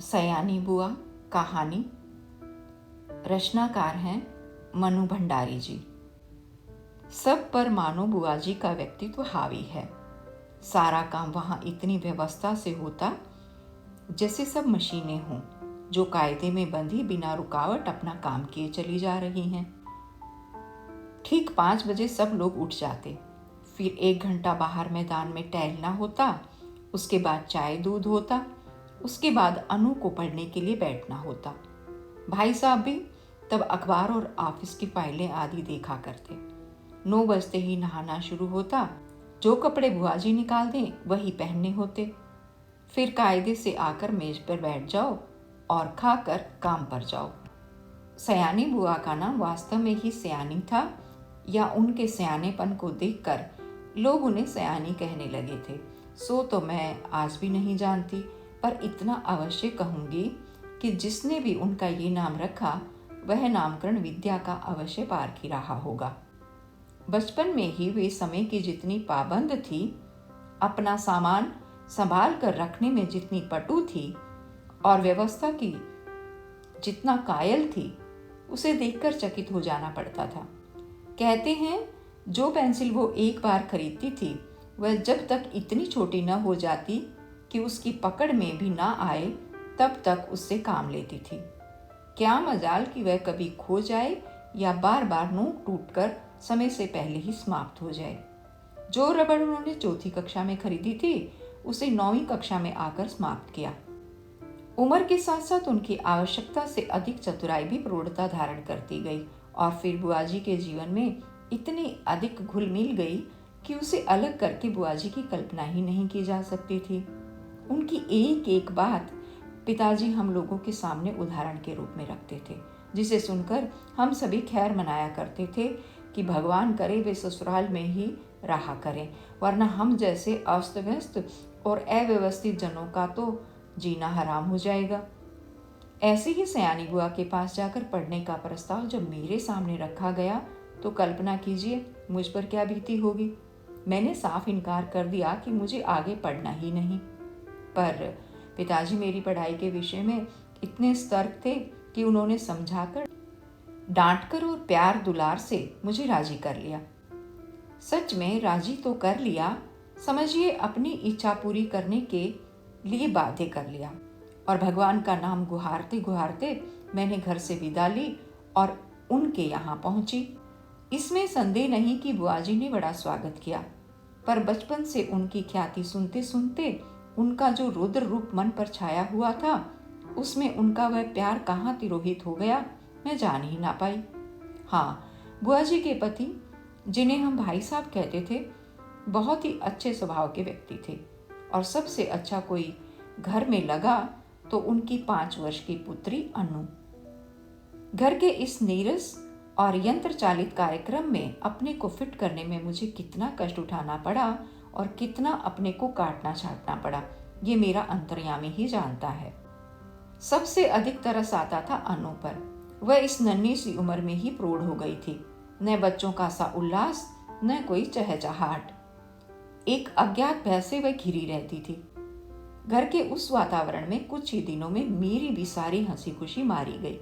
सयानी बुआ कहानी। रचनाकार हैं मनु भंडारी जी। सब पर मानो बुआ जी का व्यक्तित्व हावी है। सारा काम वहाँ इतनी व्यवस्था से होता जैसे सब मशीनें हों जो कायदे में बंधी बिना रुकावट अपना काम किए चली जा रही हैं। ठीक 5 बजे सब लोग उठ जाते, फिर 1 घंटा बाहर मैदान में टहलना होता, उसके बाद चाय दूध होता, उसके बाद अनु को पढ़ने के लिए बैठना होता। भाई साहब भी तब अखबार और ऑफिस की फाइलें आदि देखा करते। 9 बजते ही नहाना शुरू होता, जो कपड़े बुआ जी निकाल दें वही पहनने होते। फिर कायदे से आकर मेज पर बैठ जाओ और खाकर काम पर जाओ। सयानी बुआ का नाम वास्तव में ही सयानी था या उनके सयानेपन को देखकर लोग उन्हें सयानी कहने लगे थे, सो तो मैं आज भी नहीं जानती, पर इतना अवश्य कहूंगी कि जिसने भी उनका ये नाम रखा वह नामकरण विद्या का अवश्य पारखी रहा होगा। बचपन में ही वे समय की जितनी पाबंद थी, अपना सामान संभाल कर रखने में जितनी पटु थी और व्यवस्था की जितना कायल थी, उसे देखकर चकित हो जाना पड़ता था। कहते हैं जो पेंसिल वो एक बार खरीदती थी वह जब तक इतनी छोटी न हो जाती कि उसकी पकड़ में भी ना आए तब तक उससे काम लेती थी। क्या मजाल कि वह कभी खो जाए या बार बार नोक टूटकर समय से पहले ही समाप्त हो जाए। जो रबड़ उन्होंने 4th कक्षा में खरीदी थी उसे 9वीं कक्षा में आकर समाप्त किया। उम्र के साथ साथ उनकी आवश्यकता से अधिक चतुराई भी प्रौढ़ता धारण करती गई और फिर बुआ जी के जीवन में इतनी अधिक घुल मिल गई कि उसे अलग करके बुआ जी की कल्पना ही नहीं की जा सकती थी। उनकी एक एक बात पिताजी हम लोगों के सामने उदाहरण के रूप में रखते थे, जिसे सुनकर हम सभी खैर मनाया करते थे कि भगवान करे वे ससुराल में ही रहा करें, वरना हम जैसे अस्त व्यस्त और अव्यवस्थित जनों का तो जीना हराम हो जाएगा। ऐसे ही सयानी बुआ के पास जाकर पढ़ने का प्रस्ताव जब मेरे सामने रखा गया तो कल्पना कीजिए मुझ पर क्या बीती होगी। मैंने साफ इनकार कर दिया कि मुझे आगे पढ़ना ही नहीं, पर पिताजी मेरी पढ़ाई के विषय में इतने सतर्क थे कि उन्होंने समझाकर, डांटकर और प्यार दुलार से मुझे राजी कर लिया। सच में राजी तो कर लिया, समझिए अपनी इच्छा पूरी करने के लिए बाध्य कर लिया। और भगवान का नाम गुहारते गुहारते मैंने घर से विदा ली और उनके यहाँ पहुंची। इसमें संदेह नहीं कि बुआ जी ने बड़ा स्वागत किया, पर बचपन से उनकी ख्याति सुनते सुनते उनका जो रुद्र रूप मन पर छाया हुआ था, उसमें उनका वह प्यार कहाँ तिरोहित हो गया मैं जान ही ना पाई। हाँ, बुआ जी के पति, जिन्हें हम भाई साहब कहते थे, बहुत ही अच्छे स्वभाव के व्यक्ति थे और सबसे अच्छा कोई घर में लगा तो उनकी 5 वर्ष की पुत्री अनु। घर के इस नीरस और यंत्र चालित कार्यक्रम में अपने को फिट करने में मुझे कितना कष्ट उठाना पड़ा और कितना अपने को काटना छाटना पड़ा, ये मेरा अंतर्यामी ही जानता है। सबसे अधिक तरस आता था अनु पर। वह इस नन्ही सी उम्र में ही प्रौढ़ हो गई थी। न बच्चों का सा उल्लास, न कोई चहचहाट। एक अज्ञात भय से वह घिरी रहती थी। घर के उस वातावरण में कुछ ही दिनों में मेरी भी सारी हंसी खुशी मारी गई।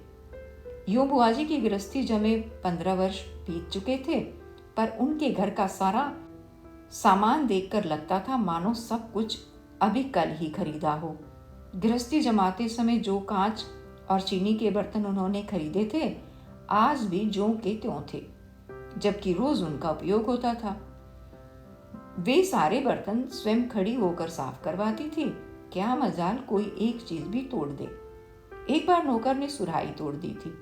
यूं बुआ जी की गृहस्थी जमे 15 वर्ष बीत चुके थे, पर उनके घर का सारा सामान देखकर लगता था मानो सब कुछ अभी कल ही खरीदा हो। गृहस्थी जमाते समय जो कांच और चीनी के बर्तन उन्होंने खरीदे थे, आज भी ज्यों के त्यों थे, जबकि रोज उनका उपयोग होता था। वे सारे बर्तन स्वयं खड़ी होकर साफ करवाती थी। क्या मजाल कोई एक चीज भी तोड़ दे। एक बार नौकर ने सुराही तोड़ दी थी।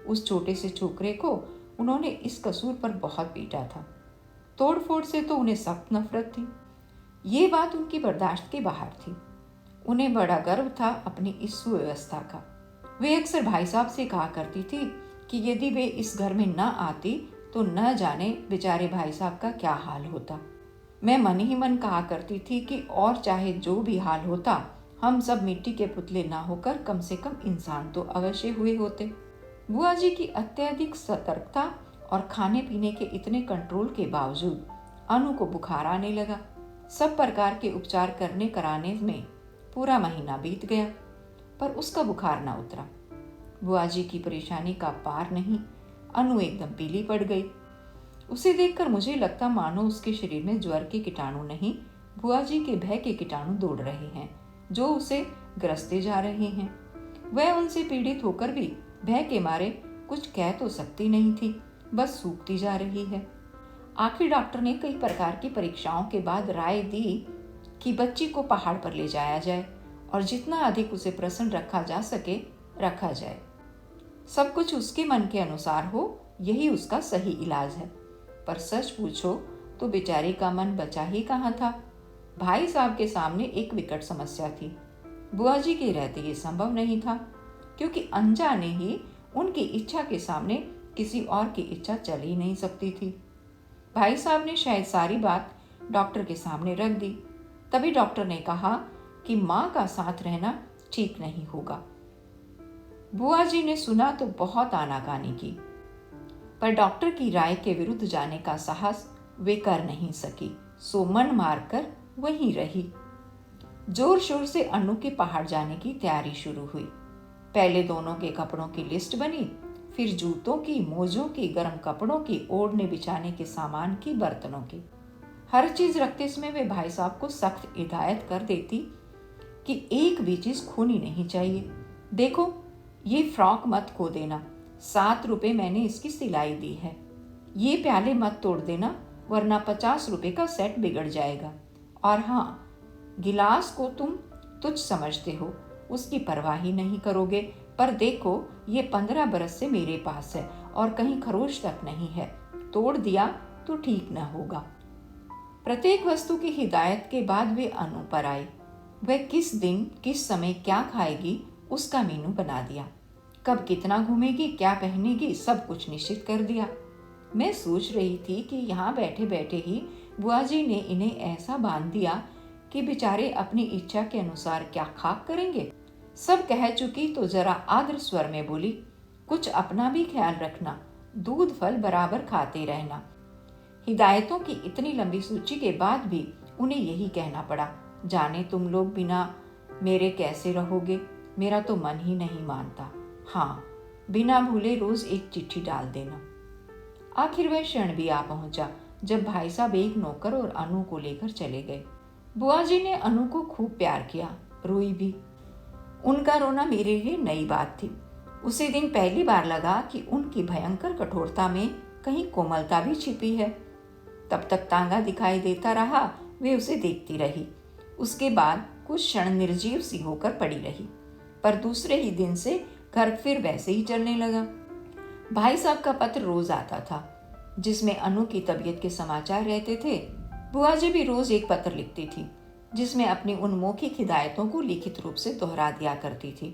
उस छोटे से छोकरे को उन्होंने इस कसूर पर बहुत पीटा था। तोड़ फोड़ से तो उन्हें सख्त नफरत थी। ये बात उनकी बर्दाश्त के बाहर थी। उन्हें बड़ा गर्व था अपनी इस सुव्यवस्था का। वे अक्सर भाई साहब से कहा करती थी कि यदि वे इस घर में न आती तो न जाने बेचारे भाई साहब का क्या हाल होता। मैं मन ही मन कहा करती थी कि और चाहे जो भी हाल होता, हम सब मिट्टी के पुतले ना होकर कम से कम इंसान तो अवश्य हुए होते। बुआ जी की अत्यधिक सतर्कता और खाने पीने के इतने कंट्रोल के बावजूद अनु को बुखार आने लगा। सब प्रकार के उपचार करने कराने में पूरा महीना बीत गया। पर उसका बुखार ना उतरा। बुआ जी की परेशानी का पार नहीं। अनु एकदम पीली पड़ गई। उसे देखकर मुझे लगता मानो उसके शरीर में ज्वर के कीटाणु नहीं, बुआ जी के भय के कीटाणु दौड़ रहे हैं, जो उसे ग्रसते जा रहे हैं। वह उनसे पीड़ित होकर भी भय के मारे कुछ कह तो सकती नहीं थी, बस सूखती जा रही है। आखिर डॉक्टर ने कई प्रकार की परीक्षाओं के बाद राय दी कि बच्ची को पहाड़ पर ले जाया जाए और जितना अधिक उसे प्रसन्न रखा जा सके रखा जाए। सब कुछ उसके मन के अनुसार हो, यही उसका सही इलाज है। पर सच पूछो तो बेचारी का मन बचा ही कहाँ था। भाई साहब के सामने एक विकट समस्या थी। बुआ जी के रहते ये संभव नहीं था, क्योंकि अनजाने ही उनकी इच्छा के सामने किसी और की इच्छा चल ही नहीं सकती थी। भाई साहब ने शायद सारी बात डॉक्टर के सामने रख दी। तभी डॉक्टर ने कहा कि माँ का साथ रहना ठीक नहीं होगा। बुआ जी ने सुना तो बहुत आनाकानी की, पर डॉक्टर की राय के विरुद्ध जाने का साहस वे कर नहीं सकी, सो मन मारकर वहीं रही। जोर शोर से अनु के पहाड़ जाने की तैयारी शुरू हुई। पहले दोनों के कपड़ों की लिस्ट बनी, फिर जूतों की, मोजों की, गर्म कपड़ों की, ओढ़ने बिछाने के सामान की, बर्तनों की। हर चीज रखते समय वे भाई साहब को सख्त हिदायत कर देती कि एक भी चीज खोनी नहीं चाहिए। देखो, ये फ्रॉक मत खो देना, 7 रुपए मैंने इसकी सिलाई दी है। ये प्याले मत तोड़ देना, वरना 50 रुपए का सेट बिगड़ जाएगा। और हाँ, गिलास को तुम तुच्छ समझते हो, उसकी परवाह ही नहीं करोगे, पर देखो ये 15 बरस से मेरे पास है और कहीं खरोच तक नहीं है, तोड़ दिया तो ठीक न होगा। प्रत्येक वस्तु की हिदायत के बाद वे अनु पर आए। वह किस दिन किस समय क्या खाएगी उसका मेनू बना दिया। कब कितना घूमेगी, क्या पहनेगी, सब कुछ निश्चित कर दिया। मैं सोच रही थी कि यहाँ बैठे बैठे ही बुआ जी ने इन्हें ऐसा बांध दिया कि बेचारे अपनी इच्छा के अनुसार क्या खाक करेंगे। सब कह चुकी तो जरा आदर स्वर में बोली, कुछ अपना भी ख्याल रखना, दूध फल बराबर खाते रहना। हिदायतों की इतनी लंबी सूची के बाद भी उन्हें यही कहना पड़ा, जाने तुम लोग बिना मेरे कैसे रहोगे, मेरा तो मन ही नहीं मानता। हाँ, बिना भूले रोज एक चिट्ठी डाल देना। आखिर वह क्षण भी आ पहुंचा जब भाई साहब एक नौकर और अनु को लेकर चले गए। बुआ जी ने अनु को खूब प्यार किया, रोई भी। उनका रोना मेरे लिए नई बात थी। उसी दिन पहली बार लगा कि उनकी भयंकर कठोरता में कहीं कोमलता भी छिपी है। तब तक तांगा दिखाई देता रहा, वे उसे देखती रही। उसके बाद कुछ क्षण निर्जीव सी होकर पड़ी रही, पर दूसरे ही दिन से घर फिर वैसे ही चलने लगा। भाई साहब का पत्र रोज आता था, जिसमें अनु की तबीयत के समाचार रहते थे। बुआ जी भी रोज एक पत्र लिखती थी, जिसमें अपनी उन मौखिक हिदायतों को लिखित रूप से दोहरा दिया करती थी।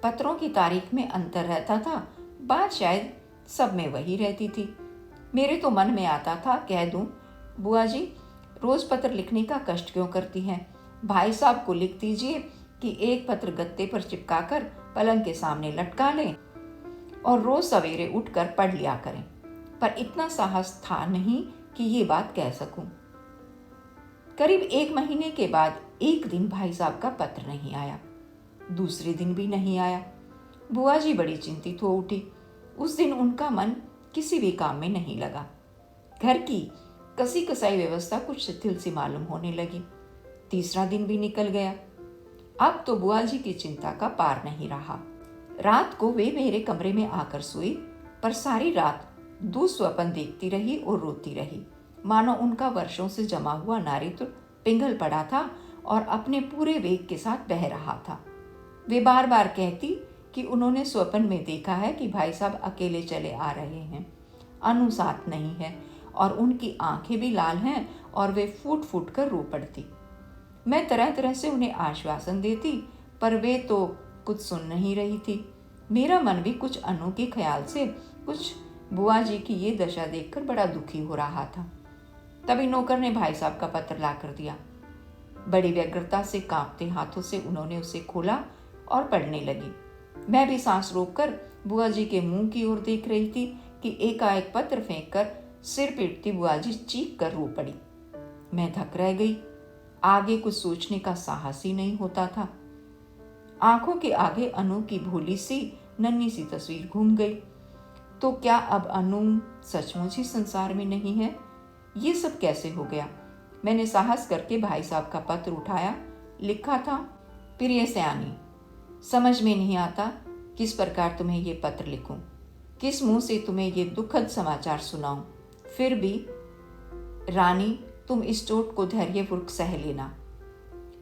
पत्रों की तारीख में अंतर रहता था, बात शायद सब में वही रहती थी। मेरे तो मन में आता था कह दूं, बुआ जी रोज पत्र लिखने का कष्ट क्यों करती हैं? भाई साहब को लिख दीजिए कि एक पत्र गत्ते पर चिपकाकर पलंग के सामने लटका लें और रोज सवेरे उठकर पढ़ लिया करें। पर इतना साहस था नहीं कि ये बात कह सकूं। करीब 1 महीने के बाद एक दिन भाई साहब का पत्र नहीं आया, दूसरे दिन भी नहीं आया। बुआ जी बड़ी चिंतित हो उठी। उस दिन उनका मन किसी भी काम में नहीं लगा। घर की कसी कसाई व्यवस्था कुछ शिथिल सी मालूम होने लगी। तीसरा दिन भी निकल गया। अब तो बुआ जी की चिंता का पार नहीं रहा। रात को वे मेरे कमरे में आकर सोई, पर सारी रात दुस्वप्न देखती रही और रोती रही, मानो उनका वर्षों से जमा हुआ नारित्व पिघल पड़ा था और अपने पूरे वेग के साथ बह रहा था। वे बार बार कहती कि उन्होंने स्वप्न में देखा है कि भाई साहब अकेले चले आ रहे हैं, अनु साथ नहीं है और उनकी आंखें भी लाल हैं और वे फूट फूट कर रो पड़ती। मैं तरह तरह से उन्हें आश्वासन देती, पर वे तो कुछ सुन नहीं रही थी। मेरा मन भी कुछ अनु के ख्याल से, कुछ बुआ जी की ये दशा देखकर बड़ा दुखी हो रहा था। तभी नौकर ने भाई साहब का पत्र ला कर दिया। बड़ी व्यग्रता से कांपते हाथों से उन्होंने उसे खोला और पढ़ने लगी। मैं भी सांस रोककर बुआ जी के मुंह की ओर देख रही थी कि एकाएक पत्र फेंककर सिर पीटती बुआ जी चीख कर रो पड़ी। मैं धक रह गई। आगे कुछ सोचने का साहस ही नहीं होता था। आंखों के आगे अनु की भोली सी नन्ही सी तस्वीर घूम गई। तो क्या अब अनु सचमुच ही संसार में नहीं है? ये सब कैसे हो गया? मैंने साहस करके भाई साहब का पत्र उठाया। लिखा था, प्रिय सयानी, समझ में नहीं आता किस प्रकार तुम्हें ये पत्र लिखूं, किस मुंह से तुम्हें ये दुखद समाचार सुनाऊं। फिर भी रानी, तुम इस चोट को धैर्यपूर्वक सह लेना।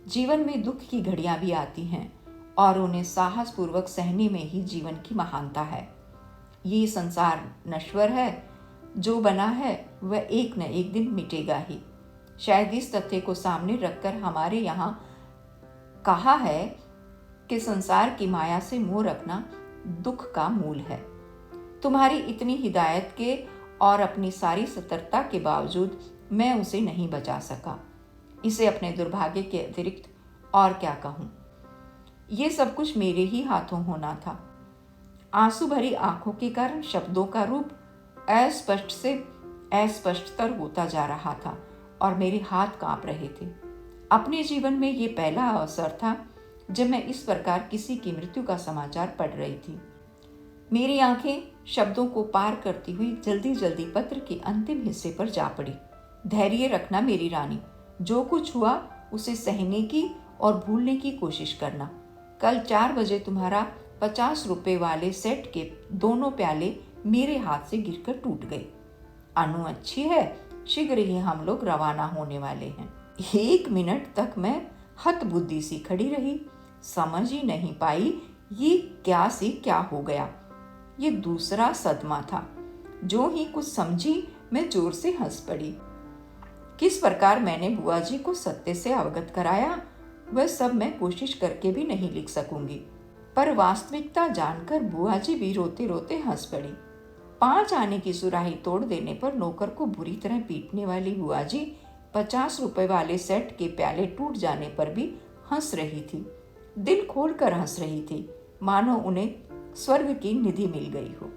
जीवन में दुख की घड़ियां भी आती हैं और उन्हें साहस पूर्वक सहने में ही जीवन की महानता है। ये संसार नश्वर है, जो बना है वह एक न एक दिन मिटेगा ही। शायद इस तथ्य को सामने रखकर हमारे यहाँ कहा है कि संसार की माया से मोह रखना दुख का मूल है। तुम्हारी इतनी हिदायत के और अपनी सारी सतर्कता के बावजूद मैं उसे नहीं बचा सका। इसे अपने दुर्भाग्य के अतिरिक्त और क्या कहूँ। ये सब कुछ मेरे ही हाथों होना था। आंसू भरी आंखों के कारण शब्दों का रूप अस्पष्ट से अस्पष्टतर होता जा रहा था और मेरे हाथ कांप रहे थे। अपने जीवन में ये पहला अवसर था जब मैं इस प्रकार किसी की मृत्यु का समाचार पढ़ रही थी। मेरी आंखें शब्दों को पार करती हुई जल्दी जल्दी पत्र के अंतिम हिस्से पर जा पड़ी। धैर्य रखना मेरी रानी, जो कुछ हुआ उसे सहने की और भूलने की कोशिश करना। कल 4 बजे तुम्हारा 50 रुपए वाले सेट के दोनों प्याले मेरे हाथ से गिरकर टूट गए। अनु अच्छी है, शीघ्र ही हम लोग रवाना होने वाले हैं। 1 मिनट तक मैं हतबुद्धि सी खड़ी रही, समझ ही नहीं पाई ये क्या हो गया। ये दूसरा सदमा था। जो ही कुछ समझी मैं जोर से हंस पड़ी। किस प्रकार मैंने बुआ जी को सत्य से अवगत कराया वह सब मैं कोशिश करके भी नहीं लिख सकूंगी, पर वास्तविकता जानकर बुआ जी भी रोते रोते हंस पड़ी। 5 आने की सुराही तोड़ देने पर नौकर को बुरी तरह पीटने वाली बुआ जी 50 रुपए वाले सेट के प्याले टूट जाने पर भी हंस रही थी। दिल खोलकर हंस रही थी, मानो उन्हें स्वर्ग की निधि मिल गई हो।